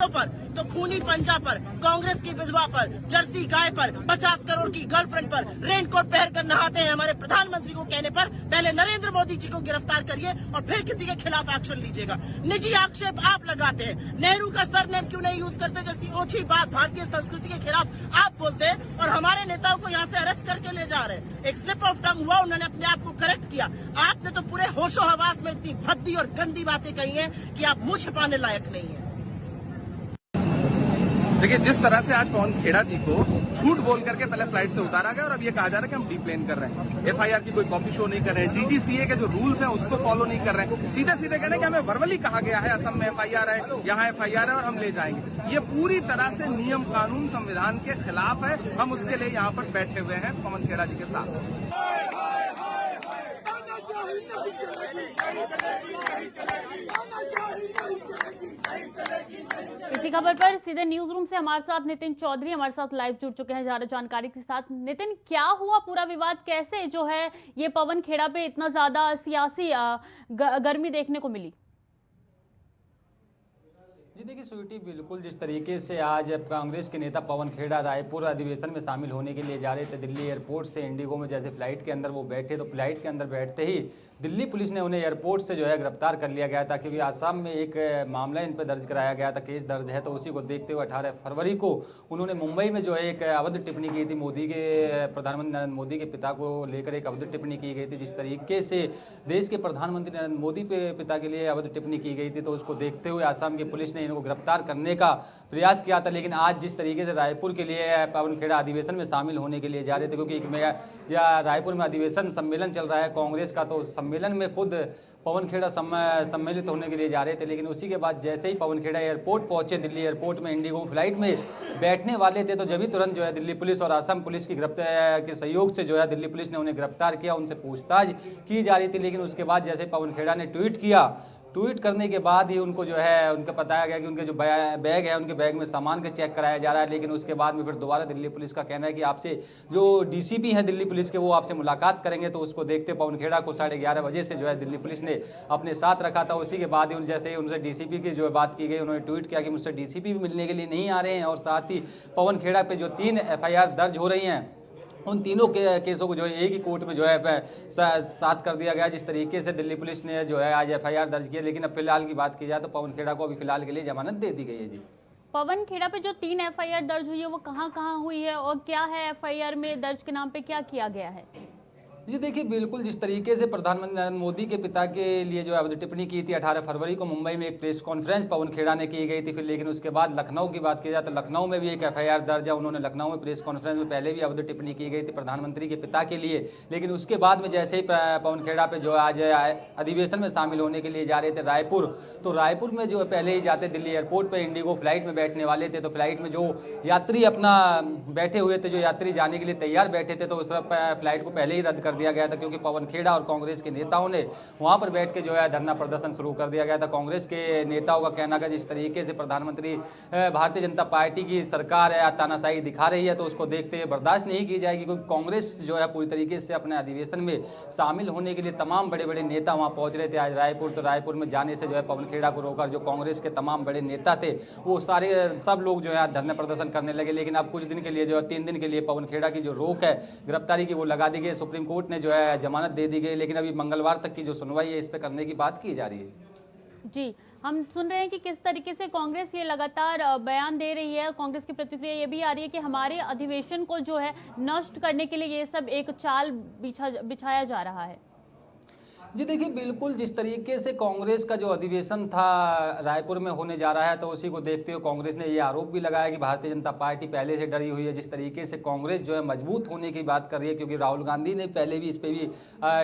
पर, तो खूनी पंजा पर, कांग्रेस की विधवा पर, जर्सी गाय पर, 50 करोड़ की गर्लफ्रेंड पर रेनकोट पहनकर नहाते हैं हमारे प्रधानमंत्री को कहने पर पहले नरेंद्र मोदी जी को गिरफ्तार करिए और फिर किसी के खिलाफ एक्शन लीजिएगा। निजी आक्षेप आप लगाते हैं, नेहरू का सरनेम क्यों नहीं यूज करते जैसी ओछी बात भारतीय संस्कृति के खिलाफ आप बोलते हैं और हमारे नेताओं को यहाँ से अरेस्ट करके ले जा रहे हैं। एक स्लिप ऑफ टंग हुआ, उन्होंने अपने आप को करेक्ट किया। आपने तो पूरे होशो हवास में इतनी भद्दी और गंदी बातें कही हैं कि आप मुंह छिपाने लायक नहीं है। देखिए, जिस तरह से आज पवन खेड़ा जी को झूठ बोल करके पहले फ्लाइट से उतारा गया और अब ये कहा जा रहा है कि हम डीप्लेन कर रहे हैं, एफआईआर की कोई कॉपी शो नहीं कर रहे हैं, डीजीसीए के जो रूल्स हैं उसको फॉलो नहीं कर रहे हैं, सीधे सीधे कहने कि हमें वर्बली कहा गया है असम में एफआईआर है, यहाँ एफआईआर है और हम ले जाएंगे। ये पूरी तरह से नियम कानून संविधान के खिलाफ है। हम उसके लिए यहाँ पर बैठे हुए हैं पवन खेड़ा जी के साथ। इसी खबर पर सीधे न्यूज रूम से हमारे साथ नितिन चौधरी हमारे साथ लाइव जुड़ चुके हैं ज्यादा जानकारी के साथ। नितिन, क्या हुआ पूरा विवाद, कैसे जो है ये पवन खेड़ा पे इतना ज्यादा सियासी गर्मी देखने को मिली? जी देखिए स्वीटी, बिल्कुल जिस तरीके से आज कांग्रेस के नेता पवन खेड़ा रायपुर अधिवेशन में शामिल होने के लिए जा रहे थे दिल्ली एयरपोर्ट से इंडिगो में, जैसे फ्लाइट के अंदर वो बैठे तो फ्लाइट के अंदर बैठते ही दिल्ली पुलिस ने उन्हें एयरपोर्ट से जो है गिरफ्तार कर लिया गया था, क्योंकि आसाम में एक मामला इन पर दर्ज कराया गया था, केस दर्ज है। तो उसी को देखते हुए 18 फरवरी को उन्होंने मुंबई में जो है एक अवध टिप्पणी की थी, मोदी के प्रधानमंत्री नरेंद्र मोदी के पिता को लेकर एक अवध टिप्पणी की गई थी। जिस तरीके से देश के प्रधानमंत्री नरेंद्र मोदी के पिता के लिए अवध टिप्पणी की गई थी, तो उसको देखते हुए आसाम की पुलिस ने इनको गिरफ्तार करने का प्रयास किया था। लेकिन आज जिस तरीके से रायपुर के लिए पवन खेड़ा अधिवेशन में शामिल होने के लिए जा रहे थे, क्योंकि रायपुर में अधिवेशन सम्मेलन चल रहा है कांग्रेस का, तो सम्मेलन में खुद पवन खेड़ा सम्मिलित होने के लिए जा रहे थे। लेकिन उसी के बाद जैसे ही पवन खेड़ा एयरपोर्ट पहुंचे, दिल्ली एयरपोर्ट में इंडिगो फ्लाइट में बैठने वाले थे, तो जब भी तुरंत जो है दिल्ली पुलिस और असम पुलिस की गिरफ्तार के सहयोग से जो है दिल्ली पुलिस ने उन्हें गिरफ्तार किया, उनसे पूछताछ की जा रही थी। लेकिन उसके बाद जैसे पवन खेड़ा ने ट्वीट करने के बाद ही उनको जो है उनका बताया गया कि उनके जो बैग है, उनके बैग में सामान का चेक कराया जा रहा है। लेकिन उसके बाद में फिर दोबारा दिल्ली पुलिस का कहना है कि आपसे जो डीसीपी हैं दिल्ली पुलिस के, वो आपसे मुलाकात करेंगे। तो उसको देखते पवन खेड़ा को 11:30 बजे से जो है दिल्ली पुलिस ने अपने साथ रखा था। उसी के बाद ही जैसे ही उनसे डीसीपी की जो बात की गई, उन्होंने ट्वीट किया कि मुझसे डीसीपी भी मिलने के लिए नहीं आ रहे हैं, और साथ ही पवन खेड़ा पे जो 3 एफआईआर दर्ज हो रही हैं, उन तीनों केसों को जो है एक ही कोर्ट में जो है साथ कर दिया गया। जिस तरीके से दिल्ली पुलिस ने जो है आज एफआईआर दर्ज किया। लेकिन अब फिलहाल की बात की जाए तो पवन खेड़ा को अभी फिलहाल के लिए जमानत दे दी गई है। जी, पवन खेड़ा पे जो 3 एफआईआर दर्ज हुई है वो कहाँ कहाँ हुई है और क्या है एफआईआर में दर्ज के नाम पे क्या किया गया है? जी देखिए, बिल्कुल जिस तरीके से प्रधानमंत्री नरेंद्र मोदी के पिता के लिए जो है टिप्पणी की थी 18 फरवरी को मुंबई में एक प्रेस कॉन्फ्रेंस पवन खेड़ा ने की गई थी। फिर लेकिन उसके बाद लखनऊ की बात की जाए तो लखनऊ में भी एक एफआईआर दर्ज है। उन्होंने लखनऊ में प्रेस कॉन्फ्रेंस में पहले भी अवध टिप्पणी की गई थी प्रधानमंत्री के पिता के लिए। लेकिन उसके बाद में जैसे ही पवन खेड़ा पे जो आज अधिवेशन में शामिल होने के लिए जा रहे थे रायपुर, तो रायपुर में जो पहले ही जाते दिल्ली एयरपोर्ट पर इंडिगो फ्लाइट में बैठने वाले थे, तो फ्लाइट में जो यात्री अपना बैठे हुए थे, जो यात्री जाने के लिए तैयार बैठे थे, तो उस फ्लाइट को पहले ही रद्द कर दिया गया था, क्योंकि पवन खेड़ा और कांग्रेस के नेताओं ने वहां पर बैठ के जो है धरना प्रदर्शन शुरू कर दिया गया था। कांग्रेस के नेताओं का कहना है जिस तरीके से प्रधानमंत्री भारतीय जनता पार्टी की सरकार है तानाशाही दिखा रही है, तो उसको देखते हुए बर्दाश्त नहीं की जाएगी, क्योंकि कांग्रेस जो है पूरी तरीके से अपने अधिवेशन में शामिल होने के लिए तमाम बड़े बड़े नेता वहां पहुंच रहे थे आज रायपुर। तो रायपुर में जाने से जो है पवन खेड़ा को रोकर जो कांग्रेस के तमाम बड़े नेता थे, वो सब लोग जो है धरना प्रदर्शन करने लगे। लेकिन अब कुछ दिन के लिए जो है 3 दिन के लिए पवन खेड़ा की जो रोक है गिरफ्तारी की, वो लगा दी गई। सुप्रीम कोर्ट ने जो है जमानत दे दी गई। लेकिन अभी मंगलवार तक की जो सुनवाई है इस पे करने की बात की जा रही है। जी, हम सुन रहे हैं कि किस तरीके से कांग्रेस ये लगातार बयान दे रही है। कांग्रेस की प्रतिक्रिया ये भी आ रही है कि हमारे अधिवेशन को जो है नष्ट करने के लिए ये सब एक चाल बिछाया जा रहा है। जी देखिए, बिल्कुल जिस तरीके से कांग्रेस का जो अधिवेशन था रायपुर में होने जा रहा है, तो उसी को देखते हुए कांग्रेस ने ये आरोप भी लगाया कि भारतीय जनता पार्टी पहले से डरी हुई है। जिस तरीके से कांग्रेस जो है मजबूत होने की बात कर रही है, क्योंकि राहुल गांधी ने पहले भी इस पर भी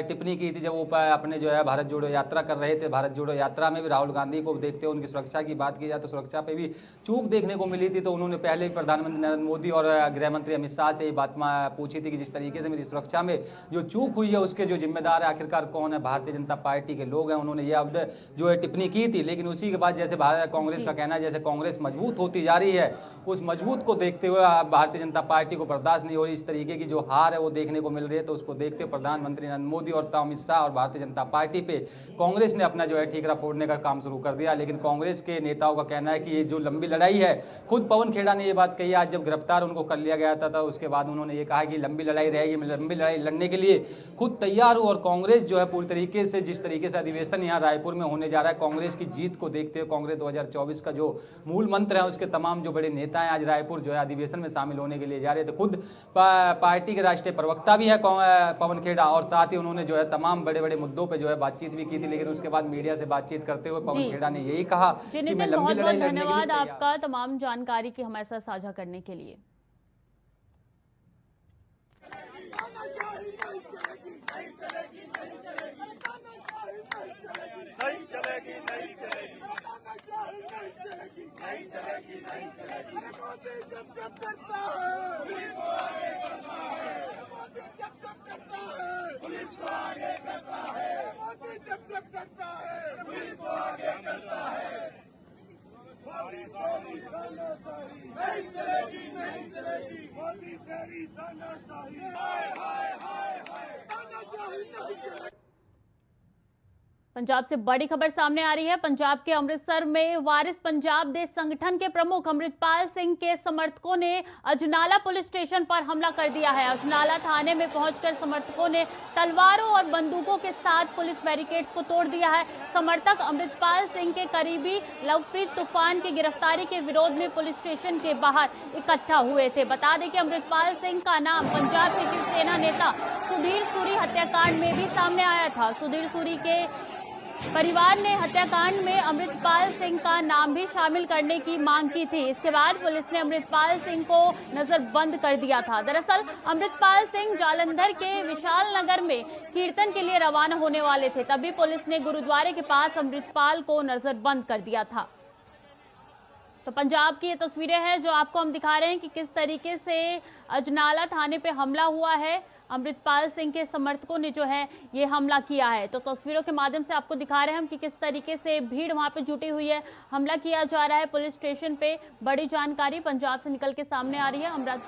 टिप्पणी की थी जब वो अपने जो है भारत जोड़ो यात्रा कर रहे थे। भारत जोड़ो यात्रा में भी राहुल गांधी को देखते हुए उनकी सुरक्षा की बात की जाए तो सुरक्षा पर भी चूक देखने को मिली थी। तो उन्होंने पहले भी प्रधानमंत्री नरेंद्र मोदी और गृह मंत्री अमित शाह से ये बात पूछी थी कि जिस तरीके से मेरी सुरक्षा में जो चूक हुई है उसके जो जिम्मेदार है आखिरकार कौन है। भारतीय जनता पार्टी के लोग हैं, उन्होंने ये अब जो है टिप्पणी की थी। लेकिन उसी के बाद जैसे कांग्रेस का कहना है जैसे कांग्रेस मजबूत होती जा रही है, उस मजबूत को देखते हुए भारतीय जनता पार्टी को बर्दाश्त नहीं हो रही, इस तरीके की जो हार है वो देखने को मिल रही है। तो उसको देखते हुए प्रधानमंत्री नरेंद्र मोदी और अमित शाह और भारतीय जनता पार्टी पे कांग्रेस ने अपना जो है ठीकरा फोड़ने का काम शुरू कर दिया। लेकिन कांग्रेस के नेताओं का कहना है कि ये जो लंबी लड़ाई है, खुद पवन खेड़ा ने ये बात कही आज जब गिरफ्तार उनको कर लिया गया था, उसके बाद उन्होंने ये कहा कि लंबी लड़ाई रहेगी, लंबी लड़ाई लड़ने के लिए खुद तैयार हूँ। और कांग्रेस जो है पूरी तरीके से जिस तरीके से अधिवेशन यहाँ रायपुर में होने जा रहा है, कांग्रेस की जीत को देखते हुए कांग्रेस 2024 का जो मूल मंत्र है उसके तमाम जो बड़े नेता हैं आज रायपुर जो है अधिवेशन में शामिल होने के लिए जा रहे थे। खुद पार्टी के राष्ट्रीय प्रवक्ता भी है पवन खेड़ा, और साथ ही उन्होंने जो है तमाम बड़े बड़े मुद्दों पे जो है बातचीत भी की थी। लेकिन उसके बाद मीडिया से बातचीत करते हुए पवन खेड़ा ने यही कहा कि मैं लंबी लड़ाई लड़ने के लिए धन्यवाद आपका तमाम जानकारी की हमारे साथ साझा करने के लिए। पंजाब से बड़ी खबर सामने आ रही है। पंजाब के अमृतसर में वारिस पंजाब देश संगठन के प्रमुख अमृतपाल सिंह के समर्थकों ने अजनाला पुलिस स्टेशन पर हमला कर दिया है। अजनाला थाने में पहुंचकर समर्थकों ने तलवारों और बंदूकों के साथ पुलिस बैरिकेड्स को तोड़ दिया है। समर्थक अमृतपाल सिंह के करीबी लवप्रीत तूफान की गिरफ्तारी के विरोध में पुलिस स्टेशन के बाहर इकट्ठा हुए थे। बता दें कि अमृतपाल सिंह का नाम पंजाब के शिवसेना नेता सुधीर सूरी हत्याकांड में भी सामने आया था। सुधीर सूरी के परिवार ने हत्याकांड में अमृतपाल सिंह का नाम भी शामिल करने की मांग की थी। इसके बाद पुलिस ने अमृतपाल सिंह को नजरबंद कर दिया था। दरअसल अमृतपाल सिंह जालंधर के विशाल नगर में कीर्तन के लिए रवाना होने वाले थे, तभी पुलिस ने गुरुद्वारे के पास अमृतपाल को नजरबंद कर दिया था। तो पंजाब की ये तस्वीरें हैं जो आपको हम दिखा रहे हैं कि किस तरीके से अजनाला थाने पे हमला हुआ है। अमृतपाल सिंह के समर्थकों ने जो है ये हमला किया है। तो तस्वीरों के माध्यम से आपको दिखा रहे हैं हम कि किस तरीके से भीड़ वहां पे जुटी हुई है, हमला किया जा रहा है पुलिस स्टेशन पे। बड़ी जानकारी पंजाब से निकल के सामने आ रही है।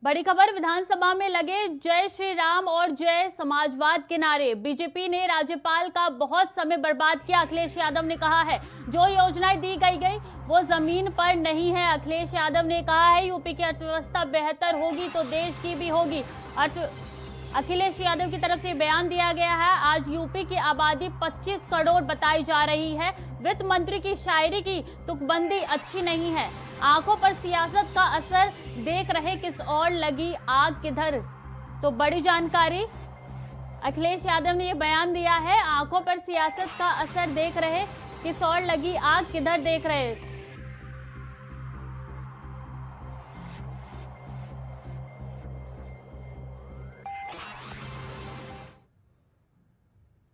बड़ी खबर, विधानसभा में लगे जय श्री राम और जय समाजवाद के नारे। बीजेपी ने राज्यपाल का बहुत समय बर्बाद किया। अखिलेश यादव ने कहा है जो योजनाएं दी गई वो जमीन पर नहीं है। अखिलेश यादव ने कहा है यूपी की अर्थव्यवस्था बेहतर होगी तो देश की भी होगी। अखिलेश यादव की तरफ से बयान दिया गया है। आज यूपी की आबादी 25 करोड़ बताई जा रही है। वित्त मंत्री की शायरी की तुकबंदी अच्छी नहीं है। आंखों पर सियासत का असर देख रहे किस और लगी आग किधर। तो बड़ी जानकारी, अखिलेश यादव ने ये बयान दिया है। आंखों पर सियासत का असर देख रहे किस और लगी आग किधर देख रहे।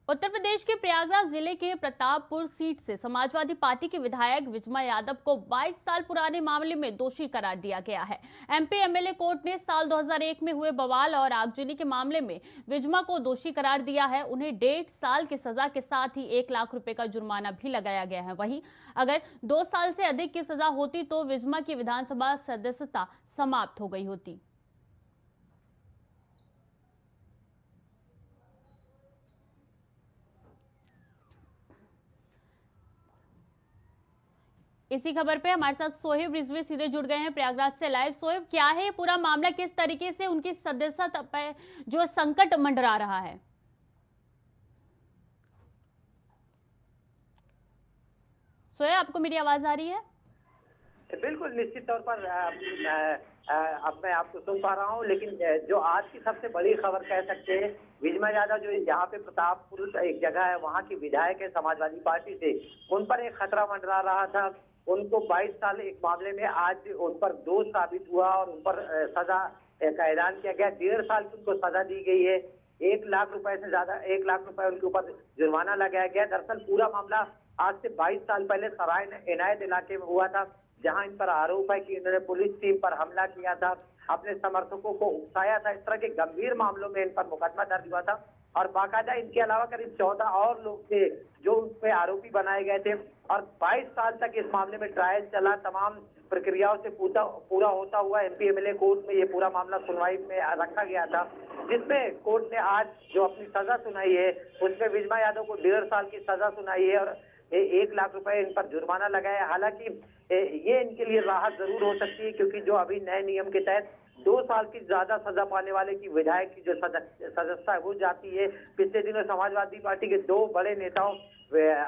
उत्तर प्रदेश के प्रयागराज जिले के प्रतापपुर सीट से समाजवादी पार्टी के विधायक विजय यादव को 22 साल पुराने मामले में दोषी करार दिया गया है। एमपी एमएलए कोर्ट ने साल 2001 में हुए बवाल और आगजनी के मामले में विजय को दोषी करार दिया है। उन्हें 1.5 साल की सजा के साथ ही 1 लाख रुपए का जुर्माना भी लगाया गया है। वहीं अगर 2 साल से अधिक की सजा होती तो विजय की विधानसभा सदस्यता समाप्त हो गई होती। इसी खबर पे हमारे साथ सोहेब रिजवी सीधे जुड़ गए हैं प्रयागराज से लाइव। सोहेब, क्या है पूरा मामला, किस तरीके से उनकी सदस्यता पे जो संकट मंडरा रहा है? सोहेब, आपको मेरी आवाज आ रही है? बिल्कुल, निश्चित तौर पर अब मैं आपको सुन पा रहा हूँ। लेकिन जो आज की सबसे बड़ी खबर कह सकते हैं, विजय यादव जो यहाँ पे प्रतापपुर एक जगह है वहाँ की विधायक है समाजवादी पार्टी से, उन पर एक खतरा मंडरा रहा था। उनको 22 साल एक मामले में आज उन पर दोष साबित हुआ और उन पर सजा का ऐलान किया गया। 1.5 साल की उनको सजा दी गई है। 1 लाख रुपए से ज्यादा 1 लाख रुपए उनके ऊपर जुर्माना लगाया गया। दरअसल पूरा मामला आज से 22 साल पहले सराय इनायत इलाके में हुआ था, जहां इन पर आरोप है कि इन्होंने पुलिस टीम पर हमला किया था, अपने समर्थकों को उकसाया था। इस तरह के गंभीर मामलों में इन पर मुकदमा दर्ज हुआ था और बाकायदा इनके अलावा करीब 14 और लोग थे जो उन पे आरोपी बनाए गए थे और 22 साल तक इस मामले में ट्रायल चला। तमाम प्रक्रियाओं से पूरा होता हुआ एमपी एमएलए कोर्ट में ये पूरा मामला सुनवाई में रखा गया था, जिसमें कोर्ट ने आज जो अपनी सजा सुनाई है उसमें विजमा यादव को 1.5 साल की सजा सुनाई है और 1 लाख रुपए इन पर जुर्माना लगाया है। हालांकि ये इनके लिए राहत जरूर हो सकती है, क्योंकि जो अभी नए नियम के तहत 2 साल की ज्यादा सजा पाने वाले की विधायक की जो सदस्यता है वो जाती है। पिछले दिनों समाजवादी पार्टी के 2 बड़े नेताओं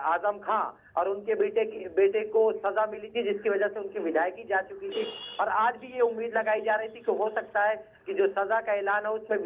आजम खां और उनके बेटे को सजा मिली थी, जिसकी वजह से उनकी विधायकी जा चुकी थी और आज भी ये उम्मीद लगाई जा रही थी कि हो सकता है कि जो सजा का ऐलान है उसमें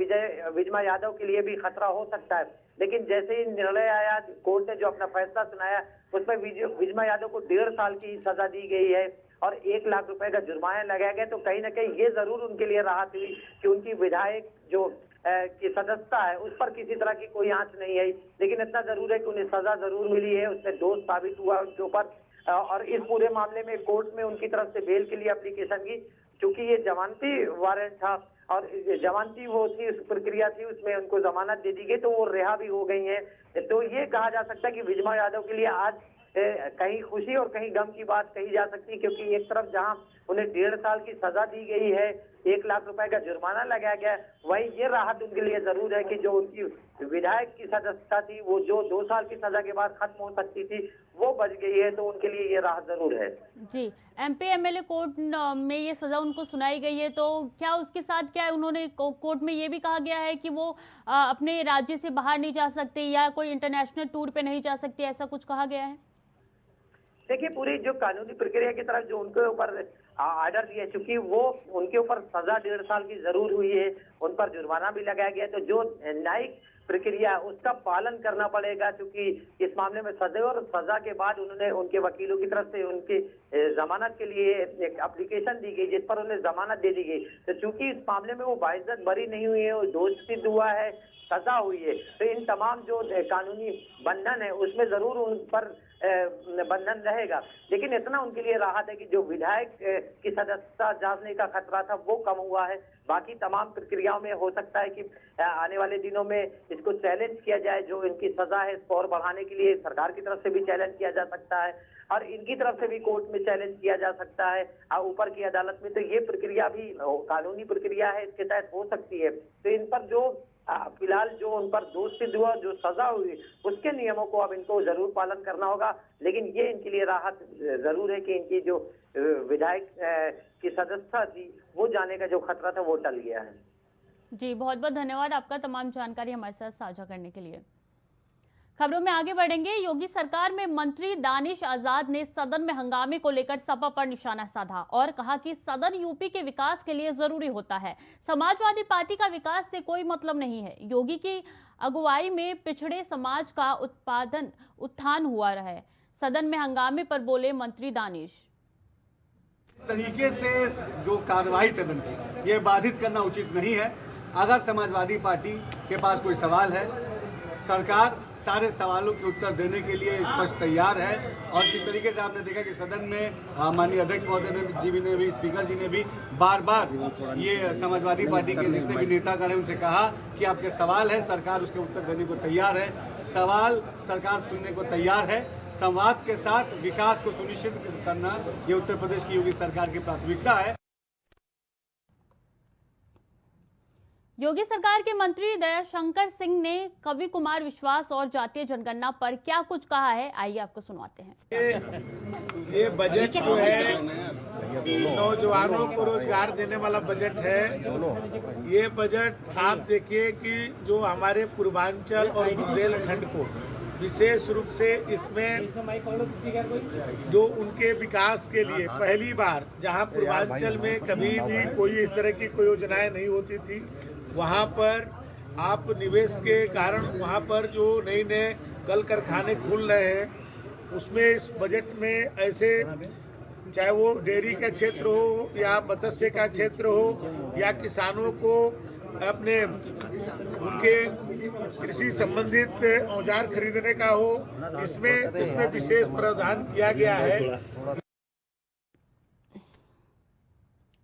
विजमा यादव के लिए भी खतरा हो सकता है। लेकिन जैसे ही निर्णय आया, कोर्ट ने जो अपना फैसला सुनाया उसमें विजमा यादव को 1.5 साल की सजा दी गई है और 1 लाख रुपए का जुर्माना लगाया गया। तो कहीं ना कहीं ये जरूर उनके लिए राहत हुई कि उनकी विधायक जो की सदस्यता है उस पर किसी तरह की कोई आंच नहीं है। लेकिन इतना जरूर है कि उन्हें सजा जरूर मिली है, उसमें दोष साबित हुआ उनके ऊपर और इस पूरे मामले में कोर्ट में उनकी तरफ से बेल के लिए एप्लीकेशन की, क्योंकि ये जमानती वारंट था और जमानती वो थी, उस प्रक्रिया थी, उसमें उनको जमानत दे दी गई तो वो रिहा भी हो गई हैं। तो ये कहा जा सकता है कि विजमा यादव के लिए आज कहीं खुशी और कहीं गम की बात कही जा सकती है, क्योंकि एक तरफ जहां उन्हें 1.5 साल की सजा दी गई है, 1 लाख रुपए का जुर्माना लगाया गया, वही ये राहत उनके लिए जरूर है कि जो उनकी विधायक की सदस्यता थी वो जो 2 साल की सजा के बाद खत्म हो सकती थी वो बच गई है। तो उनके लिए ये राहत जरूर है। जी, एमपी एमएलए कोर्ट में ये सजा उनको सुनाई गई है, तो क्या उसके साथ क्या है, उन्होंने कोर्ट में ये भी कहा गया है कि वो अपने राज्य से बाहर नहीं जा सकते या कोई इंटरनेशनल टूर पे नहीं जा सकते, ऐसा कुछ कहा गया है? देखिए, पूरी जो कानूनी प्रक्रिया की तरफ जो उनके ऊपर आर्डर दिया, चूंकि वो उनके ऊपर सजा 1.5 साल की जरूर हुई है, उन पर जुर्माना भी लगाया गया, तो जो न्यायिक प्रक्रिया उसका पालन करना पड़ेगा, क्योंकि इस मामले में सजा और सजा के बाद उन्होंने उनके वकीलों की तरफ से उनकी जमानत के लिए एक एप्लीकेशन दी गई जिस पर उन्हें जमानत दे दी गई। तो चूंकि इस मामले में वो बाइज्जत बरी नहीं हुई है, वो दोष सिद्ध हुआ है, सजा हुई है, तो इन तमाम जो कानूनी बंधन है उसमें जरूर उन पर बंधन रहेगा। लेकिन इतना उनके लिए राहत है कि जो विधायक की सदस्यता जांचने का खतरा था वो कम हुआ है। बाकी तमाम प्रक्रियाओं में हो सकता है कि आने वाले दिनों में इसको चैलेंज किया जाए, जो इनकी सजा है इसको और बढ़ाने के लिए सरकार की तरफ से भी चैलेंज किया जा सकता है और इनकी तरफ से भी कोर्ट में चैलेंज किया जा सकता है ऊपर की अदालत में। तो ये प्रक्रिया भी कानूनी प्रक्रिया है, इसके तहत हो सकती है। तो इन पर जो फिलहाल जो उन पर दोष सिद्ध हुआ, जो सजा हुई, उसके नियमों को अब इनको जरूर पालन करना होगा। लेकिन ये इनके लिए राहत जरूर है कि इनकी जो विधायक की सदस्यता थी वो जाने का जो खतरा था वो टल गया है। जी, बहुत बहुत धन्यवाद आपका तमाम जानकारी हमारे साथ साझा करने के लिए। खबरों में आगे बढ़ेंगे। योगी सरकार में मंत्री दानिश आजाद ने सदन में हंगामे को लेकर सपा पर निशाना साधा और कहा कि सदन यूपी के विकास के लिए जरूरी होता है, समाजवादी पार्टी का विकास से कोई मतलब नहीं है। योगी की अगुवाई में पिछड़े समाज का उत्थान हुआ है। सदन में हंगामे पर बोले मंत्री दानिश। इस तरीके से जो कार्रवाई सदन की ये बाधित करना उचित नहीं है। अगर समाजवादी पार्टी के पास कोई सवाल है, सरकार सारे सवालों के उत्तर देने के लिए स्पष्ट तैयार है। और जिस तरीके से आपने देखा कि सदन में माननीय अध्यक्ष महोदय जी ने भी, स्पीकर जी ने भी बार बार ये समाजवादी पार्टी के जितने भी नेतागण हैं उनसे कहा कि आपके सवाल है, सरकार उसके उत्तर देने को तैयार है। सवाल सरकार सुनने को तैयार है। संवाद के साथ विकास को सुनिश्चित करना ये उत्तर प्रदेश की योगी सरकार की प्राथमिकता है। योगी सरकार के मंत्री दयाशंकर सिंह ने कवि कुमार विश्वास और जातीय जनगणना पर क्या कुछ कहा है, आइए आपको सुनवाते हैं। ये बजट जो है नौजवानों को रोजगार देने वाला बजट है। ये बजट आप देखिए कि जो हमारे पूर्वांचल और बुंदेलखंड को विशेष रूप से इसमें जो उनके विकास के लिए पहली बार, जहां पूर्वांचल में कभी भी कोई इस तरह की कोई योजनाएं नहीं होती थी, वहां पर आप निवेश के कारण वहां पर जो नए नए कल कारखाने खुल रहे हैं उसमें इस बजट में ऐसे, चाहे वो डेयरी का क्षेत्र हो या मत्स्य का क्षेत्र हो या किसानों को अपने उनके कृषि संबंधित औजार खरीदने का हो, इसमें विशेष प्रावधान किया गया है।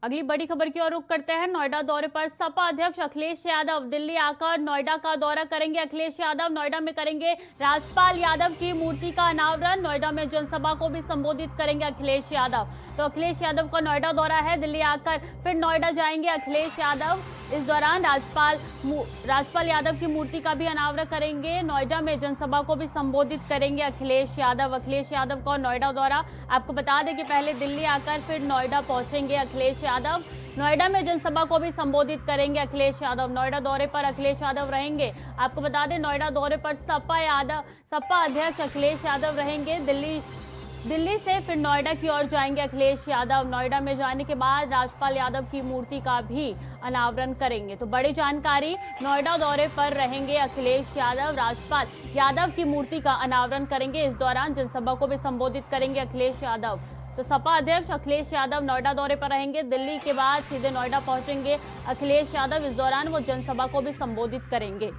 अगली बड़ी खबर की ओर रुख करते हैं। नोएडा दौरे पर सपा अध्यक्ष अखिलेश यादव दिल्ली आकर नोएडा का दौरा करेंगे। अखिलेश यादव नोएडा में करेंगे राजपाल यादव की मूर्ति का अनावरण। नोएडा में जनसभा को भी संबोधित करेंगे अखिलेश यादव। तो अखिलेश यादव का नोएडा दौरा है, दिल्ली आकर फिर नोएडा जाएंगे अखिलेश यादव। इस दौरान राजपाल यादव की मूर्ति का भी अनावरण करेंगे। नोएडा में जनसभा को भी संबोधित करेंगे अखिलेश यादव। अखिलेश यादव का नोएडा दौरा, आपको बता दें कि पहले दिल्ली आकर फिर नोएडा पहुंचेंगे अखिलेश यादव। नोएडा में जनसभा को भी संबोधित करेंगे अखिलेश यादव। नोएडा दौरे पर अखिलेश यादव रहेंगे। आपको बता दें नोएडा दौरे पर सपा अध्यक्ष अखिलेश यादव रहेंगे। दिल्ली से फिर नोएडा की ओर जाएंगे अखिलेश यादव। नोएडा में जाने के बाद राजपाल यादव की मूर्ति का भी अनावरण करेंगे। तो बड़ी जानकारी, नोएडा दौरे पर रहेंगे अखिलेश यादव, राजपाल यादव की मूर्ति का अनावरण करेंगे। इस दौरान जनसभा को भी संबोधित करेंगे अखिलेश यादव। तो सपा अध्यक्ष अखिलेश यादव नोएडा दौरे पर रहेंगे। दिल्ली के बाद सीधे नोएडा पहुंचेंगे अखिलेश यादव। इस दौरान वो जनसभा को भी संबोधित करेंगे।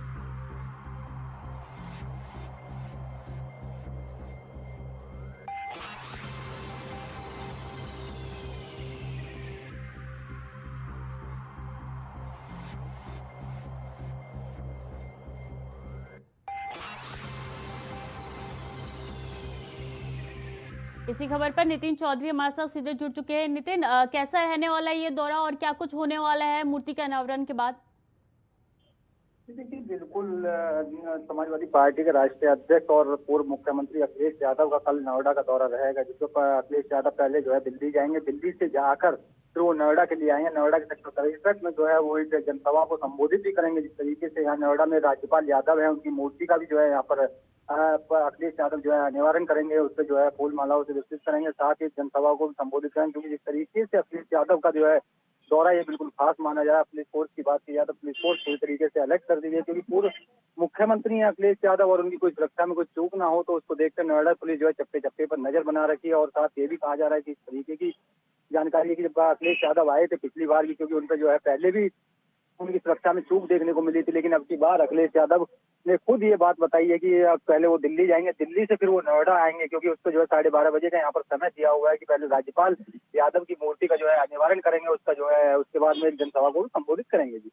इसी खबर पर नितिन चौधरी हमारे साथ सीधे जुड़ चुके हैं। नितिन, कैसा रहने वाला है ये दौरा और क्या कुछ होने वाला है मूर्ति के अनावरण के बाद? देखिए, बिल्कुल समाजवादी पार्टी के राष्ट्रीय अध्यक्ष और पूर्व मुख्यमंत्री अखिलेश यादव का कल नोएडा का दौरा रहेगा, जिसके ऊपर अखिलेश यादव पहले जो है दिल्ली जाएंगे। दिल्ली से जाकर फिर वो नोएडा के लिए आएंगे। नोएडा के सेक्टर 63 में जो है वो एक जनसभा को संबोधित भी करेंगे। जिस तरीके से यहाँ नोएडा में राज्यपाल यादव है, उनकी मूर्ति का भी जो है यहाँ पर अखिलेश यादव जो है निवारण करेंगे, उससे जो है फूल मालाओं से विस्तृत करेंगे, साथ ही जनसभा को भी संबोधित करेंगे। क्योंकि जिस तरीके से अखिलेश यादव का जो है दौरा ये बिल्कुल खास माना जा रहा है। पुलिस फोर्स की बात की जाए तो पुलिस फोर्स पूरी तरीके से अलर्ट कर दी गई, क्योंकि पूर्व मुख्यमंत्री है अखिलेश यादव और उनकी कोई सुरक्षा में कोई चूक ना हो, तो उसको देखकर नोएडा पुलिस जो है चप्पे चप्पे पर नजर बना रखी है। और साथ ये भी कहा जा रहा है कि इस तरीके की जानकारी है कि जब अखिलेश यादव आए थे पिछली बार भी, क्योंकि उन पर जो है पहले भी उनकी सुरक्षा में चूक देखने को मिली थी, लेकिन अब की बार अखिलेश यादव ने खुद ये बात बताई है कि अब पहले वो दिल्ली जाएंगे, दिल्ली से फिर वो नोएडा आएंगे, क्योंकि उसको जो है 12:30 बजे का यहाँ पर समय दिया हुआ है कि पहले राज्यपाल यादव की मूर्ति का जो है निवारण करेंगे, उसका जो है उसके बाद में जनसभा को संबोधित करेंगे। जी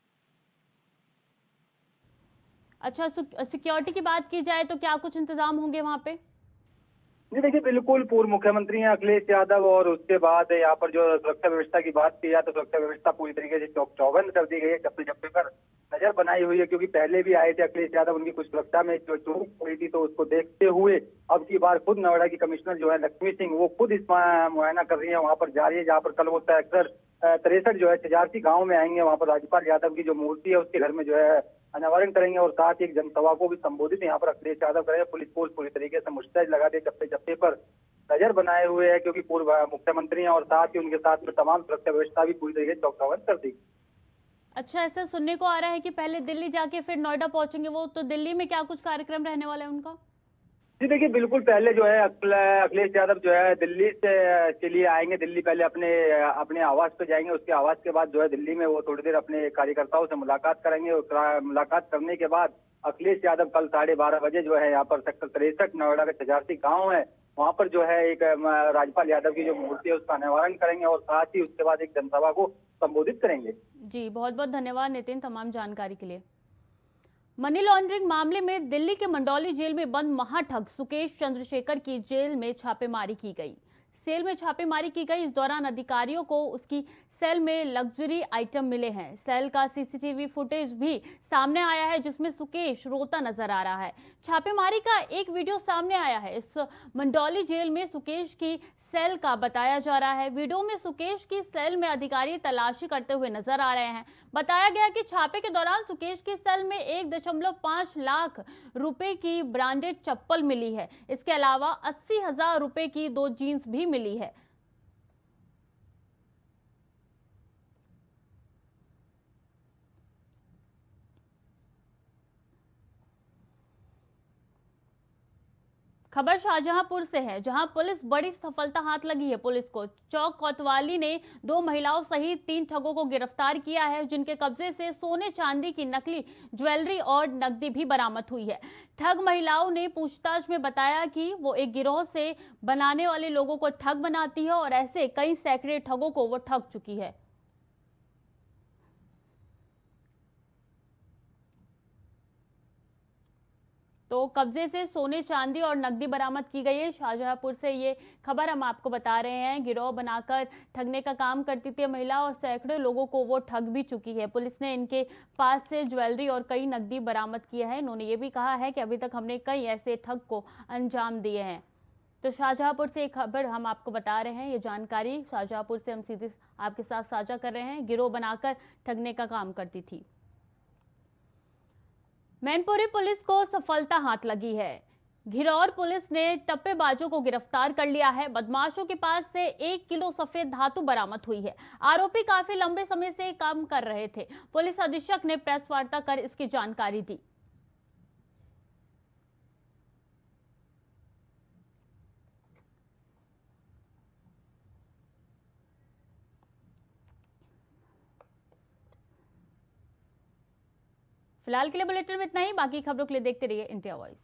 अच्छा, सिक्योरिटी की बात की जाए तो क्या कुछ इंतजाम होंगे वहाँ पे? जी देखिए, बिल्कुल पूर्व मुख्यमंत्री हैं अखिलेश यादव और उसके बाद यहाँ पर जो सुरक्षा व्यवस्था की बात की जाए तो सुरक्षा व्यवस्था पूरी तरीके से चौबंद कर दी गई है। चप्पे चप्पे पर नजर बनाई हुई है, क्योंकि पहले भी आए थे अखिलेश यादव, उनकी कुछ सुरक्षा में जो चूक हुई थी, तो उसको देखते हुए अब की बार खुद नोएडा की कमिश्नर जो है लक्ष्मी सिंह, वो खुद इस मुआयना कर रही है, वहाँ पर जा रही है, जहाँ पर कल वो सेक्टर 63 जो है चजारती गाँव में आएंगे। वहाँ पर राज्यपाल यादव की जो मूर्ति है उसके घर में जो है अनावरण करेंगे और साथ ही एक जनसभा को भी संबोधित यहाँ पर अखिलेश यादव करेंगे। पुलिस फोर्स पूरी तरीके से मुस्तैद लगा दे, चप्पे चप्पे पर नजर बनाए हुए है, क्योंकि पूर्व मुख्यमंत्री हैं और साथ ही उनके साथ में तमाम सुरक्षा व्यवस्था भी पूरी तरीके से चौकन्ना कर दी। अच्छा, ऐसा सुनने को आ रहा है कि पहले दिल्ली जाके फिर नोएडा पहुंचेंगे वो, तो दिल्ली में क्या कुछ कार्यक्रम रहने वाला है उनका? जी देखिए, बिल्कुल पहले जो है अखिलेश यादव जो है दिल्ली से चलिए आएंगे। दिल्ली पहले अपने आवास पे जाएंगे, उसके आवास के बाद जो है दिल्ली में वो थोड़ी देर अपने कार्यकर्ताओं से मुलाकात करेंगे। मुलाकात करने के बाद अखिलेश यादव कल 12:30 बजे जो है यहाँ पर सेक्टर 63 नोएडा का चजारती गाँव है, वहाँ पर जो है एक राज्यपाल यादव की जो मूर्ति है उसका अनावरण करेंगे और साथ ही उसके बाद एक जनसभा को संबोधित करेंगे। जी, बहुत बहुत धन्यवाद नितिन तमाम जानकारी के लिए। मनी लॉन्ड्रिंग मामले में दिल्ली के मंडौली जेल में बंद महाठग सुकेश चंद्रशेखर की जेल में छापेमारी की गई। सेल में छापेमारी की गई। इस दौरान अधिकारियों को उसकी सेल में लग्जरी आइटम मिले हैं। सेल का सीसीटीवी फुटेज भी सामने आया है, जिसमें सुकेश रोता नजर आ रहा है। छापेमारी का एक वीडियो सामने आया है। इस मंडौली जेल में सुकेश की सेल का बताया जा रहा है। वीडियो में सुकेश की सेल में अधिकारी तलाशी करते हुए नजर आ रहे हैं। बताया गया कि छापे के दौरान सुकेश की सेल में 1.5 लाख रुपए की ब्रांडेड चप्पल मिली है। इसके अलावा 80,000 रुपए की 2 जीन्स भी मिली है। खबर शाहजहांपुर से है, जहां पुलिस बड़ी सफलता हाथ लगी है। पुलिस को चौक कोतवाली ने 2 महिलाओं सहित 3 ठगों को गिरफ्तार किया है, जिनके कब्जे से सोने चांदी की नकली ज्वेलरी और नकदी भी बरामद हुई है। ठग महिलाओं ने पूछताछ में बताया कि वो एक गिरोह से बनाने वाले लोगों को ठग बनाती है और ऐसे कई सैकड़े ठगों को वो ठग चुकी है। तो कब्जे से सोने चांदी और नकदी बरामद की गई है। शाहजहांपुर से ये खबर हम आपको बता रहे हैं। गिरोह बनाकर ठगने का काम करती थी महिला और सैकड़ों लोगों को वो ठग भी चुकी है। पुलिस ने इनके पास से ज्वेलरी और कई नकदी बरामद किया है। इन्होंने ये भी कहा है कि अभी तक हमने कई ऐसे ठग को अंजाम दिए हैं। तो शाहजहांपुर से एक खबर हम आपको बता रहे हैं। ये जानकारी शाहजहांपुर से हम सीधे आपके साथ साझा कर रहे हैं। गिरोह बनाकर ठगने का काम करती थी। मैनपुरी पुलिस को सफलता हाथ लगी है। घिरौर पुलिस ने टप्पेबाजों को गिरफ्तार कर लिया है। बदमाशों के पास से 1 किलो सफेद धातु बरामद हुई है। आरोपी काफी लंबे समय से काम कर रहे थे। पुलिस अधीक्षक ने प्रेस वार्ता कर इसकी जानकारी दी। फिलहाल के लिए बुलेटिन में इतना ही। बाकी खबरों के लिए देखते रहिए इंडिया वॉइस।